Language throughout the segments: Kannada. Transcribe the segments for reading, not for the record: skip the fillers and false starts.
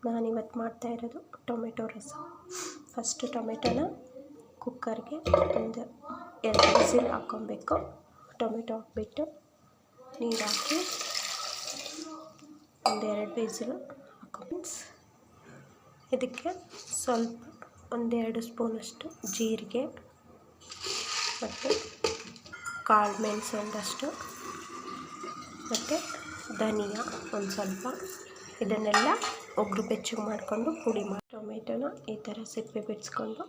ನಾನಿವತ್ತು ಮಾಡ್ತಾ ಇರೋದು ಟೊಮೆಟೊ ರಸ. ಫಸ್ಟು ಟೊಮೆಟೊನ ಕುಕ್ಕರ್ಗೆ ಒಂದು 2 ವಿಸಿಲ್ ಹಾಕ್ಕೊಬೇಕು. ಟೊಮೆಟೊ ಹಾಕ್ಬಿಟ್ಟು ನೀರು ಹಾಕಿ ಒಂದು 2 ವಿಸಿಲ್ ಹಾಕ್ಕೊಂಡು ಇದಕ್ಕೆ ಸ್ವಲ್ಪ 1-2 ಸ್ಪೂನಷ್ಟು ಜೀರಿಗೆ ಮತ್ತು ಕಾಳು ಮೆಣಸು ಒಂದಷ್ಟು ಮತ್ತು ಧನಿಯಾ ಒಂದು ಸ್ವಲ್ಪ, ಇದನ್ನೆಲ್ಲ ಒಗ್ರು ಬೆಚ್ಚಗೆ ಮಾಡಿಕೊಂಡು ಪುಡಿ ಮಾಡಿ ಟೊಮೆಟೊನ ಈ ಥರ ಸಿಪ್ಪೆ ಬಿಡಿಸ್ಕೊಂಡು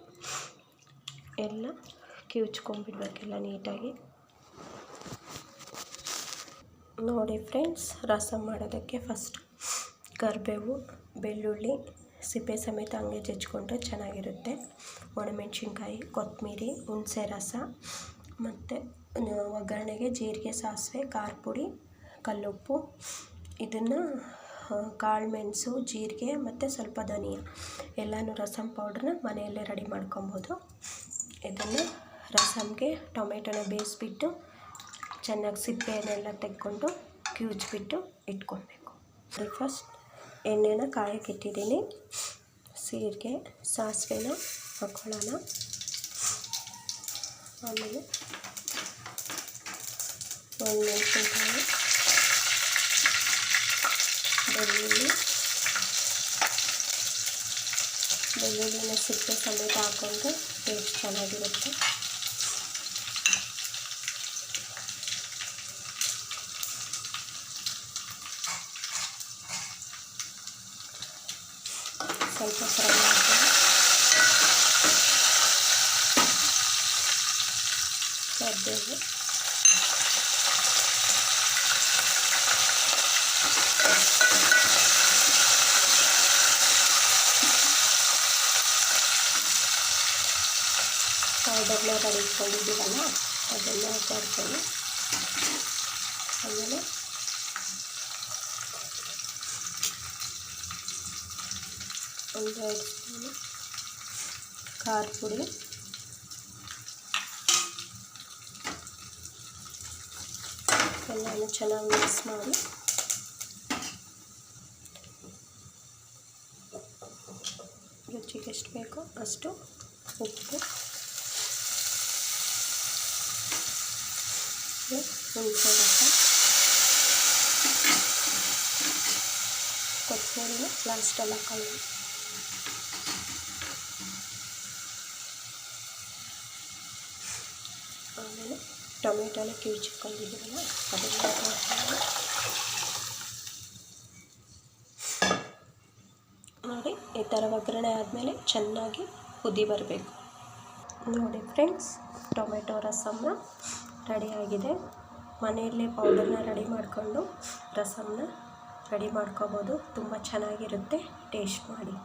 ಎಲ್ಲ ಕಿವುಚ್ಕೊಂಡ್ಬಿಡ್ಬೇಕೆಲ್ಲ ನೀಟಾಗಿ. ನೋಡಿ ಫ್ರೆಂಡ್ಸ್, ರಸಮ್ ಮಾಡೋದಕ್ಕೆ ಫಸ್ಟ್ ಕರಿಬೇವು, ಬೆಳ್ಳುಳ್ಳಿ ಸಿಪ್ಪೆ ಸಮೇತ ಹಂಗೆ ಜಜ್ಜಿಕೊಂಡ್ರೆ ಚೆನ್ನಾಗಿರುತ್ತೆ. ಒಣಮೆಣ್ಸಿನ್ಕಾಯಿ, ಕೊತ್ತಂಬರಿ, ಹುಣಸೆ ರಸ ಮತ್ತು ಒಗ್ಗರಣೆಗೆ ಜೀರಿಗೆ, ಸಾಸಿವೆ, ಖಾರ ಪುಡಿ, ಕಲ್ಲುಪ್ಪು, ಇದನ್ನು ಕಾಳು ಮೆಣಸು, ಜೀರಿಗೆ ಮತ್ತು ಸ್ವಲ್ಪ ಧನಿಯಾ ಎಲ್ಲನೂ ರಸಮ್ ಪೌಡ್ರನ್ನ ಮನೆಯಲ್ಲೇ ರೆಡಿ ಮಾಡ್ಕೊಬೋದು. ಇದನ್ನು ರಸಮ್ಗೆ ಟೊಮೆಟೊನ ಬೇಯಿಸ್ಬಿಟ್ಟು ಚೆನ್ನಾಗಿ ಸಿಪ್ಪೆನೆಲ್ಲ ತೆಕ್ಕೊಂಡು ಕಿವುಚ್ಬಿಟ್ಟು ಇಟ್ಕೊಬೇಕು. ಫಸ್ಟ್ ಎಣ್ಣೆನ ಕಾಯಕ್ಕೆ ಇಟ್ಟಿದ್ದೀನಿ. ಜೀರಿಗೆ, ಸಾಸಿವೆನ ಹಾಕ್ಕೊಳ್ಳೋಣ. ಆಮೇಲೆ ಒಣಮೆಣಸಿನ್ಕಾಯಿ, ಬೆಳ್ಳುಳ್ಳಿನ ಸಿಪ್ಪೆ ಸಮೇತ ಹಾಕ್ಕೊಂಡ್ರೆ ಟೇಸ್ಟ್ ಚೆನ್ನಾಗಿರುತ್ತೆ. ಸ್ವಲ್ಪ ಫ್ರೈ ಮಾಡ್ತೀನಿ. ಕರಿಬೇವು, ಪೌಡರ್ನ ರೆಡಿ ಇಟ್ಕೊಂಡಿದ್ದೀವಲ್ಲ ಅದನ್ನು ಹಾಕ್ತೀನಿ. ಆಮೇಲೆ ಒಂದು 2 ಸ್ಪೂನು ಖಾರ ಪುಡಿ, ಎಲ್ಲನೂ ಚೆನ್ನಾಗಿ ಮಿಕ್ಸ್ ಮಾಡಿ ರುಚಿಗೆ ಎಷ್ಟು ಬೇಕೋ ಅಷ್ಟು ಉಪ್ಪು, ಹುಣಸೆ ರಸ, ಕೊತ್ತಂಬರಿನ ಲಾಸ್ಟಲ್ಲಿ ಹಾಕೊಳ್ಳಿ. ಆಮೇಲೆ ಟೊಮೆಟೊನ ಕಿವುಚಿಟ್ಕೊಂಡಿದ್ದೀವಲ್ಲ ಅದನ್ನು ಹಾಕ್ಕೊಂಡು ನೋಡಿ ಈ ಥರ ಒಗ್ಗರಣೆ ಆದಮೇಲೆ ಚೆನ್ನಾಗಿ ಕುದಿ ಬರಬೇಕು. ನೋಡಿ ಫ್ರೆಂಡ್ಸ್, ಟೊಮೆಟೊ ರಸಮ್ನ ರೆಡಿಯಾಗಿದೆ. ಮನೆಯಲ್ಲೇ ಪೌಡರ್ನ ರೆಡಿ ಮಾಡಿಕೊಂಡು ರಸಮ್ನ ರೆಡಿ ಮಾಡ್ಕೋಬೋದು. ತುಂಬ ಚೆನ್ನಾಗಿರುತ್ತೆ, ಟೇಸ್ಟ್ ಮಾಡಿ.